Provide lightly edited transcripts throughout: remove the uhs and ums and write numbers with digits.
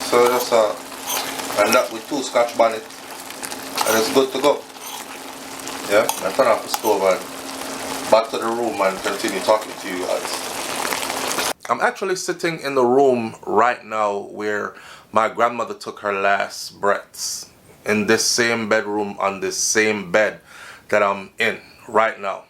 So just and that with 2 Scotch bonnet, and it's good to go. Yeah, I turn off the stove and back to the room and continue talking to you guys. I'm actually sitting in the room right now where my grandmother took her last breaths, in this same bedroom on this same bed that I'm in right now.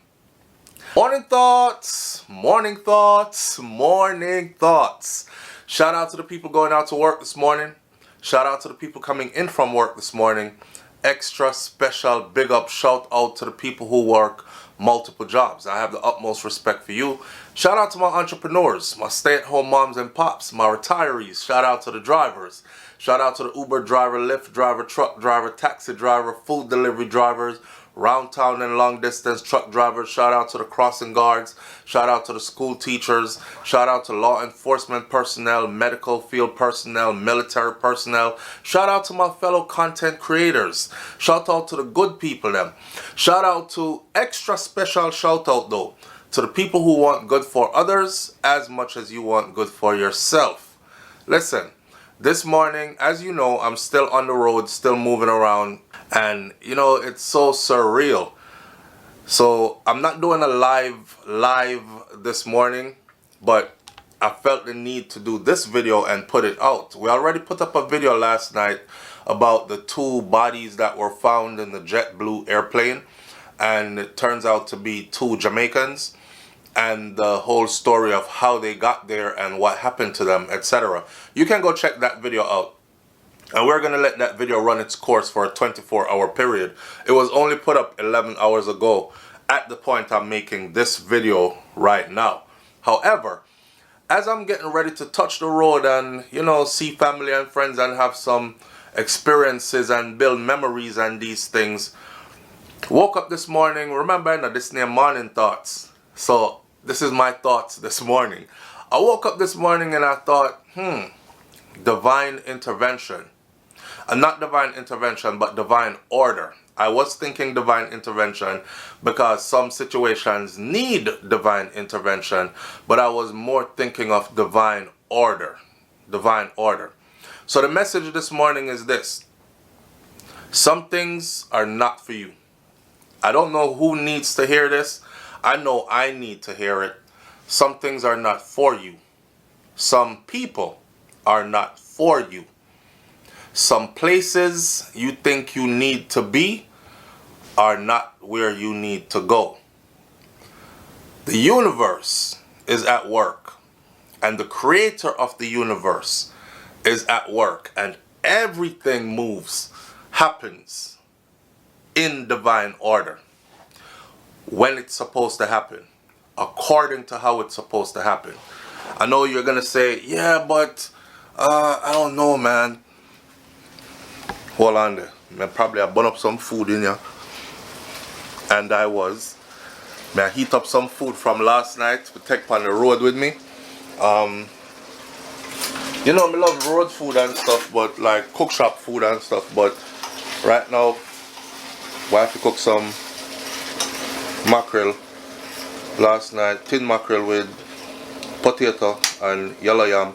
Morning thoughts, morning thoughts, morning thoughts. Shout out to the people going out to work this morning. Shout out to the people coming in from work this morning. Extra special big up shout out to the people who work multiple jobs. I have the utmost respect for you. Shout out to my entrepreneurs, my stay-at-home moms and pops, my retirees. Shout out to the drivers. Shout out to the Uber driver, Lyft driver, truck driver, taxi driver, food delivery drivers, round town and long distance truck drivers. Shout out to the crossing guards. Shout out to the school teachers. Shout out to law enforcement personnel, medical field personnel, military personnel. Shout out to my fellow content creators. Shout out to the good people them. Shout out to extra special shout out though to the people who want good for others as much as you want good for yourself. Listen, this morning, as you know, I'm still on the road, still moving around. And you know, it's so surreal. So I'm not doing a live this morning, but I felt the need to do this video and put it out. We already put up a video last night about the 2 bodies that were found in the JetBlue airplane, and it turns out to be 2 Jamaicans, and the whole story of how they got there and what happened to them, etc. You can go check that video out. And we're going to let that video run its course for a 24-hour period. It was only put up 11 hours ago at the point I'm making this video right now. However, as I'm getting ready to touch the road and, you know, see family and friends and have some experiences and build memories and these things, woke up this morning, remember, you know, this name morning thoughts. So this is my thoughts this morning. I woke up this morning and I thought, divine intervention. And not divine intervention, but divine order. I was thinking divine intervention because some situations need divine intervention, but I was more thinking of divine order. Divine order. So the message this morning is this. Some things are not for you. I don't know who needs to hear this. I know I need to hear it. Some things are not for you. Some people are not for you. Some places you think you need to be are not where you need to go. The universe is at work, and the creator of the universe is at work, and everything moves, happens in divine order when it's supposed to happen, according to how it's supposed to happen. I know you're gonna say, yeah, but I don't know, man. Hold on there. I probably have burned up some food in here. And I heat up some food from last night to take on the road with me. You know, I love road food and stuff, but like cook shop food and stuff. But right now, we have to cook some mackerel last night. Tin mackerel with potato and yellow yam.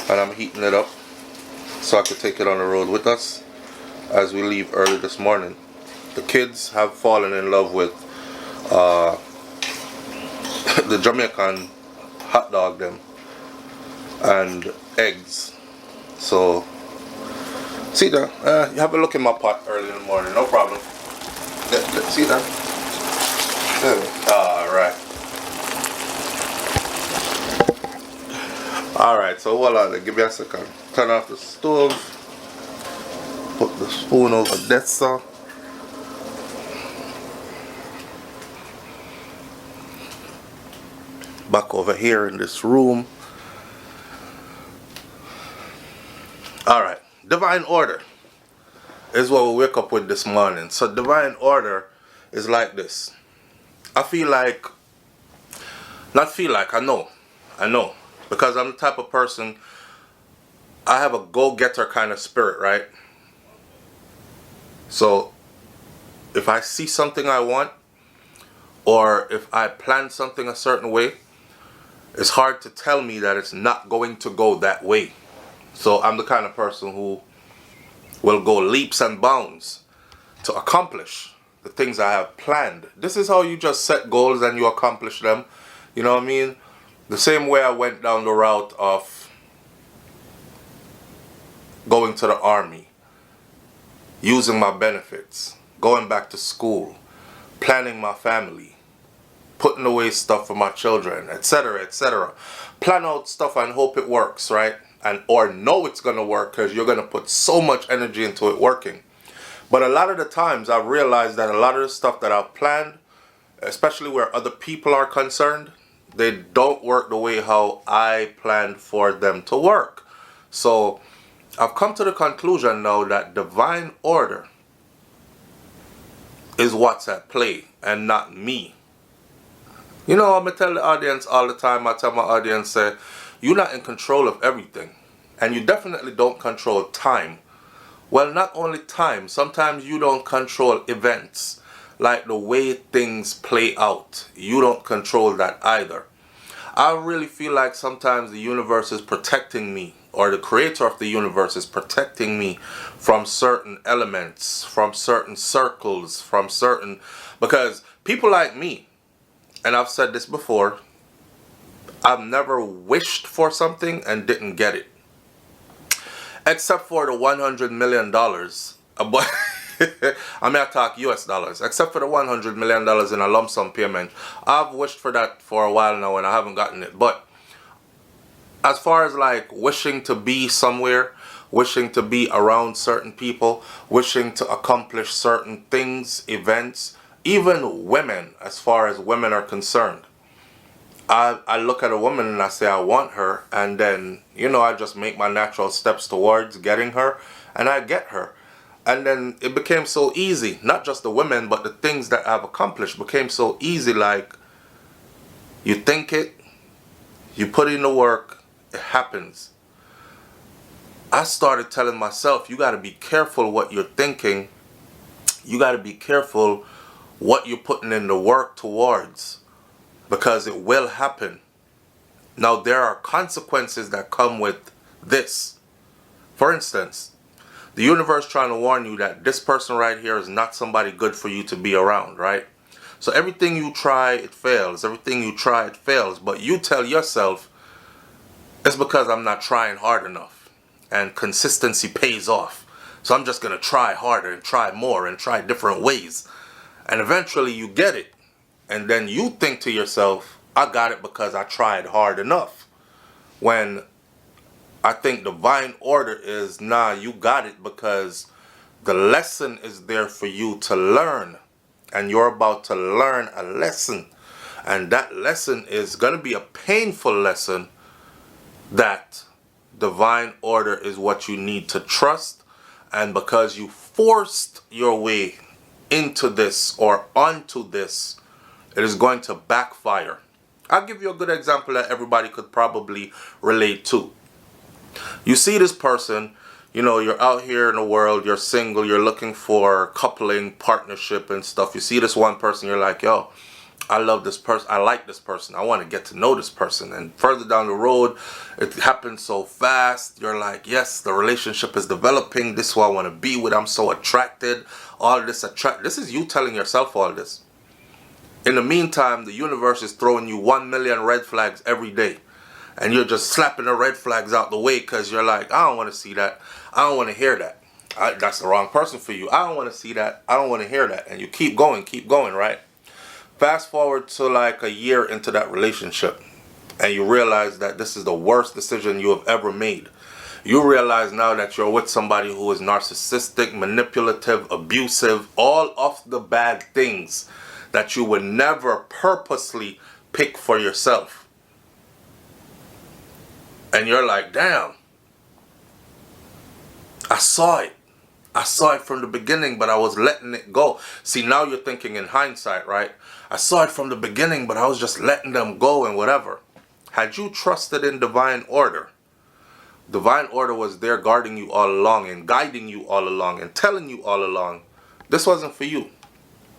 And I'm heating it up so I could take it on the road with us as we leave early this morning. The kids have fallen in love with the Jamaican hot dog them and eggs. So see there, you have a look in my pot early in the morning, no problem. See that? Alright. Alright, so hold on, give me a second. Turn off the stove. Put the spoon over there, so. Back over here in this room. Alright, divine order is what we wake up with this morning. So divine order is like this. I know. Because I'm the type of person, I have a go-getter kind of spirit, right? So if I see something I want, or if I plan something a certain way, it's hard to tell me that it's not going to go that way. So I'm the kind of person who will go leaps and bounds to accomplish the things I have planned. This is how you just set goals and you accomplish them. You know what I mean? The same way I went down the route of going to the army, using my benefits, going back to school, planning my family, putting away stuff for my children, etc., etc. Plan out stuff and hope it works, right? And or know it's gonna work because you're gonna put so much energy into it working. But a lot of the times I've realized that a lot of the stuff that I've planned, especially where other people are concerned, they don't work the way how I planned for them to work. So I've come to the conclusion now that divine order is what's at play and not me. You know, I'm going to tell the audience all the time, I tell my audience, say, you're not in control of everything. And you definitely don't control time. Well, not only time, sometimes you don't control events. Like the way things play out. You don't control that either. I really feel like sometimes the universe is protecting me, or the creator of the universe is protecting me from certain elements, from certain circles, from certain... Because people like me, and I've said this before, I've never wished for something and didn't get it. Except for the $100 million. I mean, I talk US dollars. Except for the $100 million in a lump sum payment. I've wished for that for a while now and I haven't gotten it. But as far as like wishing to be somewhere, wishing to be around certain people, wishing to accomplish certain things, events, even women, as far as women are concerned. I look at a woman and I say I want her, and then, you know, I just make my natural steps towards getting her, and I get her. And then it became so easy, not just the women, but the things that I've accomplished became so easy. Like, you think it, you put in the work, it happens. I started telling myself, you got to be careful what you're thinking. You got to be careful what you're putting in the work towards. Because it will happen. Now, there are consequences that come with this. For instance, the universe trying to warn you that this person right here is not somebody good for you to be around, right? So everything you try, it fails. Everything you try, it fails. But you tell yourself, it's because I'm not trying hard enough. And consistency pays off. So I'm just going to try harder and try more and try different ways. And eventually you get it. And then you think to yourself, I got it because I tried hard enough. When I think divine order is, nah, you got it because the lesson is there for you to learn. And you're about to learn a lesson. And that lesson is going to be a painful lesson that divine order is what you need to trust. And because you forced your way into this or onto this, it is going to backfire. I'll give you a good example that everybody could probably relate to. You see this person, you know, you're out here in the world, you're single, you're looking for coupling, partnership and stuff. You see this one person, you're like, yo, I love this person, I like this person, I want to get to know this person. And further down the road, it happens so fast. You're like, yes, the relationship is developing. This is who I want to be with. I'm so attracted. All this This is you telling yourself all this. In the meantime, the universe is throwing you 1 million red flags every day. And you're just slapping the red flags out the way because you're like, I don't want to see that. I don't want to hear that. That's the wrong person for you. I don't want to see that. I don't want to hear that. And you keep going, right? Fast forward to like a year into that relationship. And you realize that this is the worst decision you have ever made. You realize now that you're with somebody who is narcissistic, manipulative, abusive, all of the bad things that you would never purposely pick for yourself. And you're like, damn, I saw it. I saw it from the beginning, but I was letting it go. See, now you're thinking in hindsight, right? I saw it from the beginning, but I was just letting them go and whatever. Had you trusted in divine order was there guarding you all along and guiding you all along and telling you all along, this wasn't for you.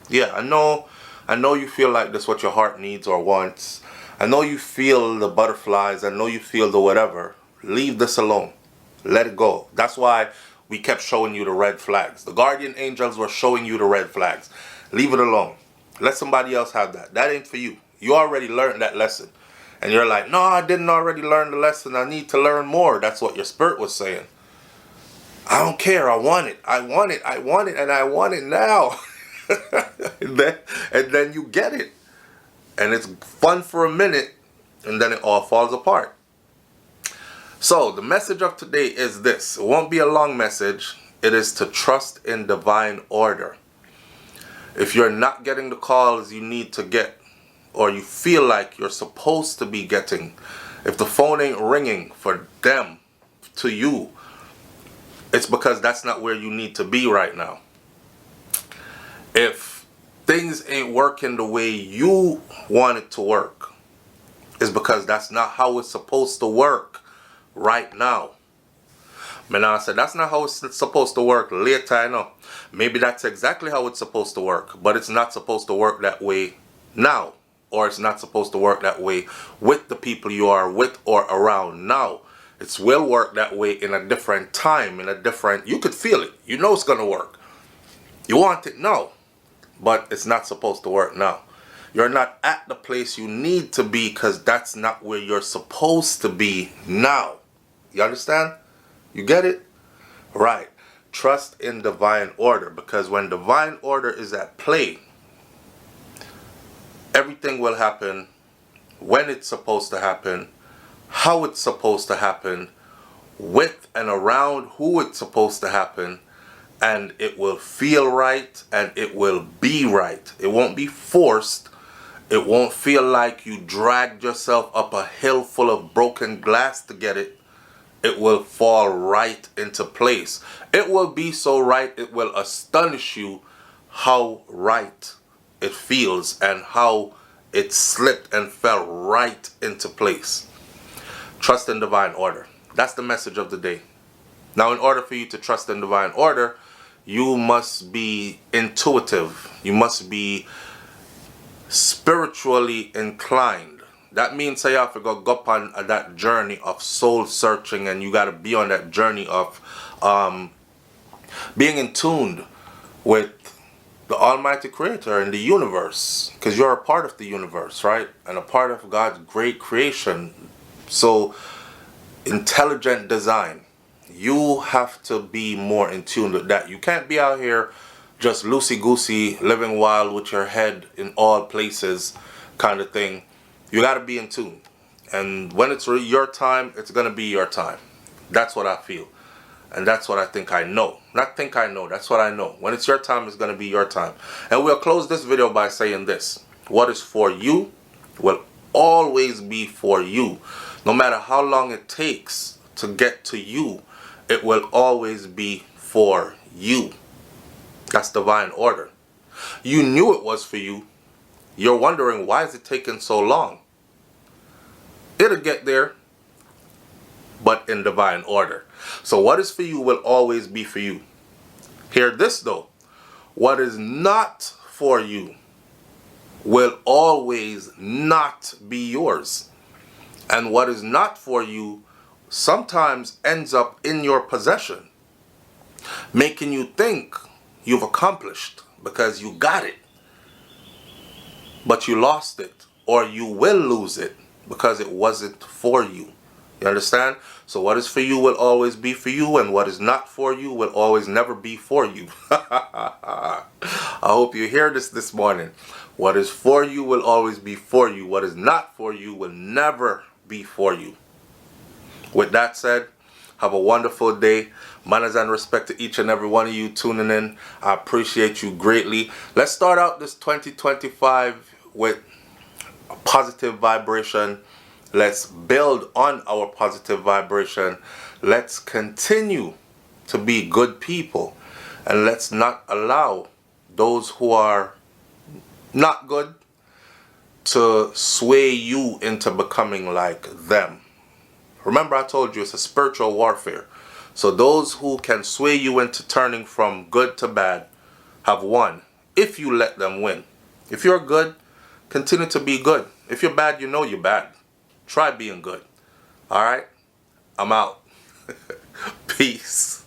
Yeah, I know you feel like this is what your heart needs or wants. I know you feel the butterflies. I know you feel the whatever. Leave this alone. Let it go. That's why we kept showing you the red flags. The guardian angels were showing you the red flags. Leave it alone. Let somebody else have that. That ain't for you. You already learned that lesson. And you're like, no, I didn't already learn the lesson. I need to learn more. That's what your spirit was saying. I don't care. I want it. I want it. I want it. And I want it now. and then you get it. And it's fun for a minute. And then it all falls apart. So the message of today is this. It won't be a long message. It is to trust in divine order. If you're not getting the calls you need to get, or you feel like you're supposed to be getting, if the phone ain't ringing for them to you, it's because that's not where you need to be right now. If things ain't working the way you want it to work, it's because that's not how it's supposed to work right now. I said that's not how it's supposed to work later, I know. Maybe that's exactly how it's supposed to work, but it's not supposed to work that way now. Or it's not supposed to work that way with the people you are with or around now. It will work that way in a different time, in a different, you could feel it. You know it's going to work. You want it now, but it's not supposed to work now. You're not at the place you need to be because that's not where you're supposed to be now. You understand? You get it? Right. Trust in divine order, because when divine order is at play, everything will happen when it's supposed to happen, how it's supposed to happen, with and around who it's supposed to happen, and it will feel right and it will be right. It won't be forced. It won't feel like you dragged yourself up a hill full of broken glass to get it. It will fall right into place. It will be so right, it will astonish you how right it feels and how it slipped and fell right into place. Trust in divine order. That's the message of the day. Now, in order for you to trust in divine order, you must be intuitive. You must be spiritually inclined. That means you have to go up on that journey of soul searching, and you got to be on that journey of being in tune with the Almighty Creator in the universe, because you're a part of the universe, right? And a part of God's great creation. So intelligent design, you have to be more in tune with that. You can't be out here just loosey-goosey, living wild with your head in all places kind of thing. You got to be in tune. And when it's your time, it's going to be your time. That's what I feel. And that's what I think I know. Not think I know, that's what I know. When it's your time, it's going to be your time. And we'll close this video by saying this. What is for you will always be for you. No matter how long it takes to get to you, it will always be for you. That's divine order. You knew it was for you. You're wondering, why is it taking so long? It'll get there, but in divine order. So what is for you will always be for you. Hear this though. What is not for you will always not be yours. And what is not for you sometimes ends up in your possession, making you think you've accomplished because you got it. But you lost it, or you will lose it because it wasn't for you. You understand? So what is for you will always be for you, and what is not for you will always never be for you. I hope you hear this morning. What is for you will always be for you. What is not for you will never be for you. With that said, have a wonderful day. Manners and respect to each and every one of you tuning in. I appreciate you greatly. Let's start out this 2025 with a positive vibration. Let's build on our positive vibration. Let's continue to be good people. And let's not allow those who are not good to sway you into becoming like them. Remember, I told you it's a spiritual warfare. So those who can sway you into turning from good to bad have won if you let them win. If you're good, continue to be good. If you're bad, you know you're bad. Try being good. All right? I'm out. Peace.